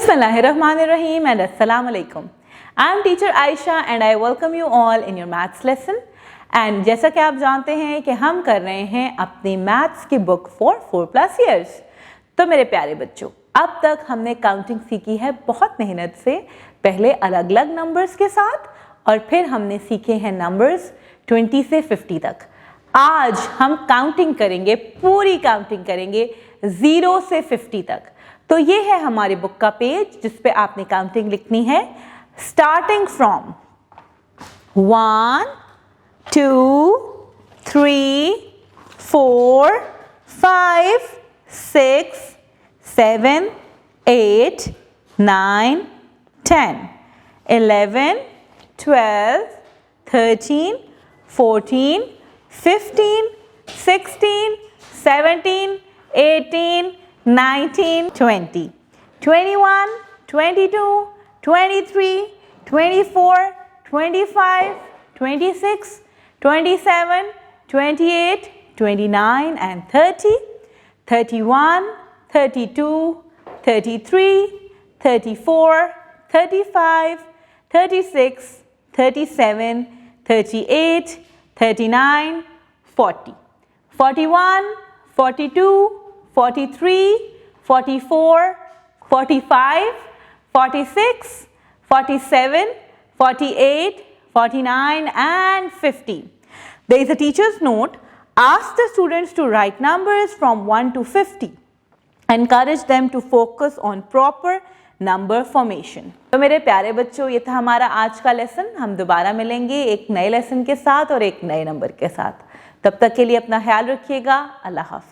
Bismillahirrahmanirrahim and Assalamu alaikum. I am teacher Aisha and I welcome you all in your maths lesson. And जैसा कि आप जानते हैं कि हम कर रहे हैं अपनी मैथ्स की बुक फॉर 4+ years. तो मेरे प्यारे बच्चों, अब तक हमने काउंटिंग सीखी है बहुत मेहनत से, पहले अलग अलग नंबर्स के साथ और फिर हमने सीखे हैं नंबर्स 20 से 50 तक. आज हम काउंटिंग करेंगे, पूरी काउंटिंग करेंगे 0 से 50 तक. तो ये है हमारी बुक का पेज जिस पे आपने काउंटिंग लिखनी है, starting from 1 2 3 4 5 6 7 8 9 10 11 12 13 14 15 16 17 18 19 20 21 22 23 24 25 26 27 28 29 and 30 31 32 33 34 35 36 37 38 39 40 41 42 43 44 45 46 47 48 49 and 50. There is a teacher's note. Ask the students to write numbers from 1 to 50. Encourage them to focus on proper number formation. तो मेरे प्यारे बच्चों, ये था हमारा आज का लेसन. हम दोबारा मिलेंगे एक नए लेसन के साथ और एक नए नंबर के साथ. तब तक के लिए अपना ख्याल रखिएगा. अल्लाह हाफ़िज़.